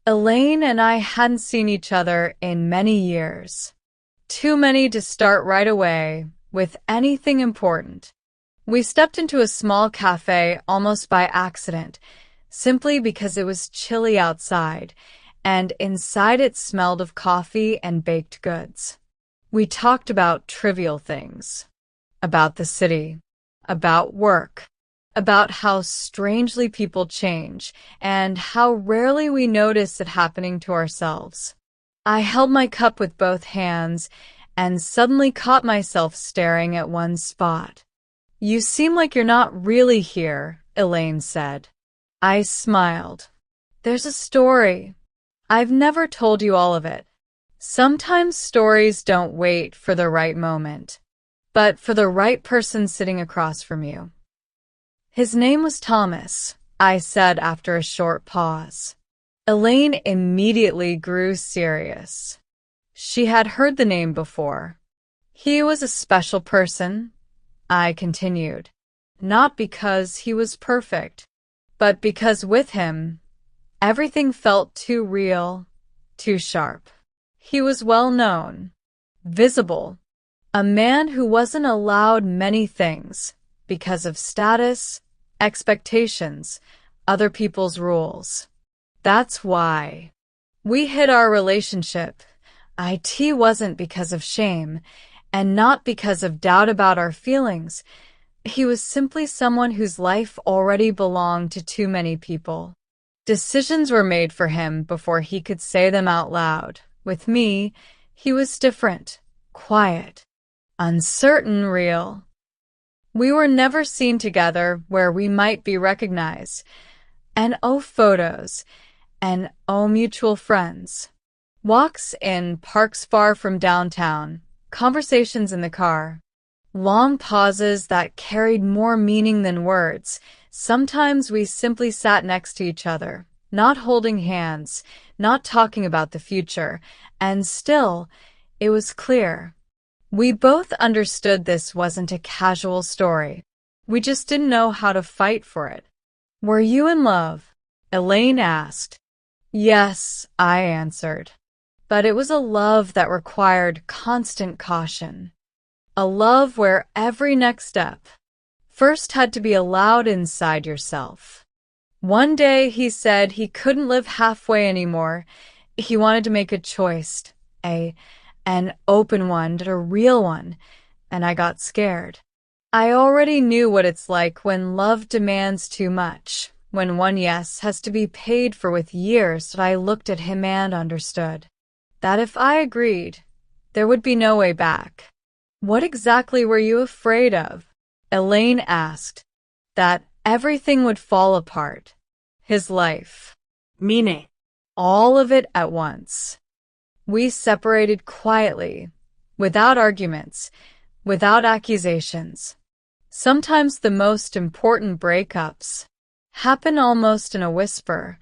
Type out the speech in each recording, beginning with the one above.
Elaine and I hadn't seen each other in many years. Too many to start right away with anything important. We stepped into a small cafe almost by accident, simply because it was chilly outside, and inside it smelled of coffee and baked goods. We talked about trivial things, about the city, about work, about how strangely people change, and how rarely we notice it happening to ourselves. I held my cup with both hands and suddenly caught myself staring at one spot. "You seem like you're not really here," Elaine said. I smiled. "There's a story. I've never told you all of it. Sometimes stories don't wait for the right moment, but for the right person sitting across from you." "His name was Thomas," I said after a short pause. Elaine immediately grew serious. She had heard the name before. "He was a special person," I continued, "not because he was perfect, but because with him, everything felt too real, too sharp. He was well known, visible, a man who wasn't allowed many things because of status, expectations, other people's rules. That's why we hid our relationship. It wasn't because of shame, and not because of doubt about our feelings. He was simply someone whose life already belonged to too many people. Decisions were made for him before he could say them out loud. With me, he was different, quiet, uncertain, real. We were never seen together where we might be recognized. And photos, and mutual friends. Walks in parks far from downtown, conversations in the car. Long pauses that carried more meaning than words. Sometimes we simply sat next to each other, not holding hands, not talking about the future, and still, it was clear. We both understood this wasn't a casual story. We just didn't know how to fight for it. "Were you in love?" Elaine asked. "Yes," I answered. But it was a love that required constant caution. A love where every next step first had to be allowed inside yourself. One day he said he couldn't live halfway anymore. He wanted to make a choice, an open one, a real one, and I got scared. I already knew what it's like when love demands too much, when one yes has to be paid for with years. I looked at him and understood that if I agreed, there would be no way back. "What exactly were you afraid of?" Elaine asked. "That everything would fall apart. His life." Meaning? "All of it at once." We separated quietly, without arguments, without accusations. Sometimes the most important breakups happen almost in a whisper.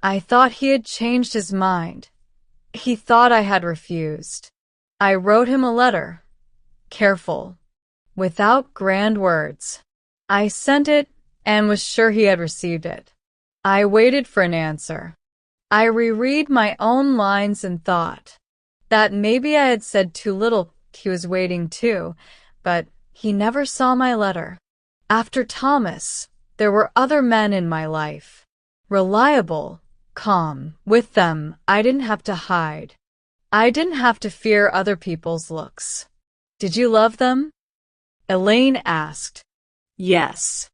I thought he had changed his mind. He thought I had refused. I wrote him a letter. Careful, without grand words. I sent it and was sure he had received it. I waited for an answer. I reread my own lines and thought that maybe I had said too little. He was waiting too, but he never saw my letter. After Thomas, there were other men in my life. Reliable, calm. With them, I didn't have to hide. I didn't have to fear other people's looks. "Did you love them?" Elaine asked. Yes.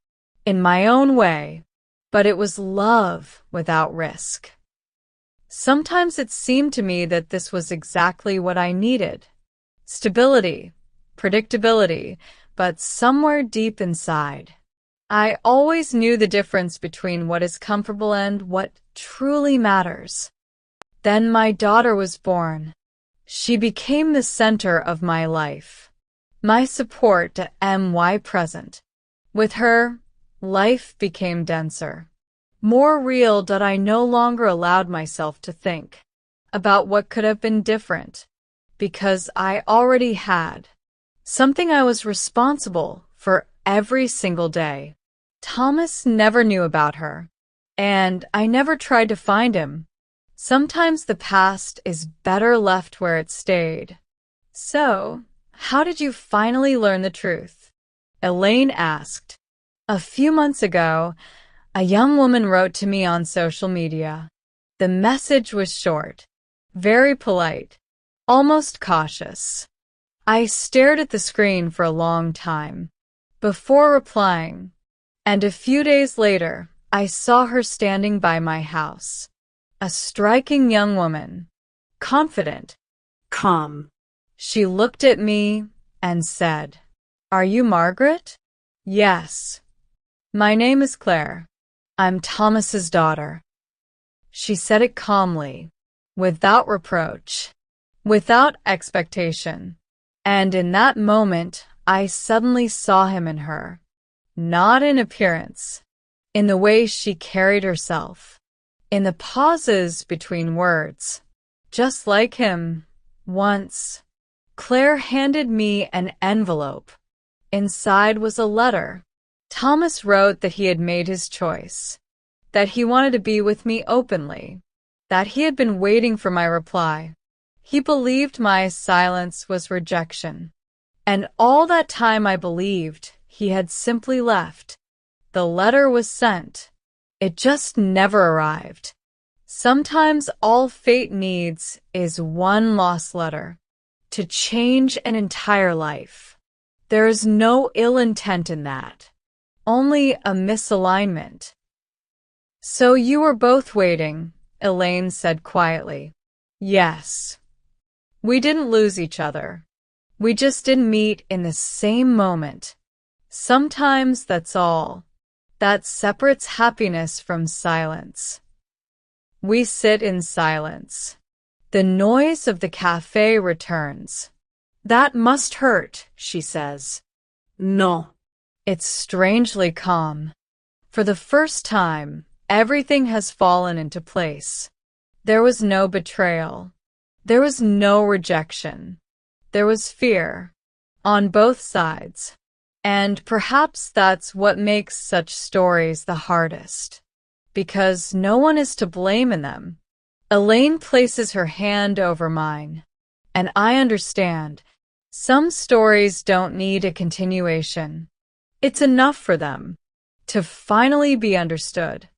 In my own way, but it was love without risk. Sometimes it seemed to me that this was exactly what I needed. Stability, predictability, but somewhere deep inside, I always knew the difference between what is comfortable and what truly matters. Then my daughter was born. She became the center of my life, my support to my present. With her, life became denser, more real. That I no longer allowed myself to think about what could have been different, because I already had something I was responsible for every single day. Thomas never knew about her, and I never tried to find him. Sometimes the past is better left where it stayed. So, how did you finally learn the truth? Elaine asked. A few months ago, a young woman wrote to me on social media. The message was short, very polite, almost cautious. I stared at the screen for a long time before replying, and a few days later, I saw her standing by my house. A striking young woman, confident, Calm. she looked at me and said, "Are you Margaret?" "Yes. My name is Claire. I'm Thomas's daughter." She said it calmly, without reproach, without expectation. And in that moment, I suddenly saw him in her. Not in appearance, in the way she carried herself, in the pauses between words. Just like him, once. Claire handed me an envelope. Inside was a letter. Thomas wrote that he had made his choice, that he wanted to be with me openly, that he had been waiting for my reply. He believed my silence was rejection. And all that time I believed he had simply left. The letter was sent. It just never arrived. Sometimes all fate needs is one lost letter to change an entire life. There is no ill intent in that, only a misalignment. "So you were both waiting," Elaine said quietly. "Yes. We didn't lose each other. We just didn't meet in the same moment. Sometimes that's all that separates happiness from silence." We sit in silence. The noise of the cafe returns. "That must hurt," she says. No. It's strangely calm. For the first time, everything has fallen into place. There was no betrayal. There was no rejection. There was fear on both sides. And perhaps that's what makes such stories the hardest, because no one is to blame in them. Elaine places her hand over mine, and I understand. Some stories don't need a continuation. It's enough for them to finally be understood.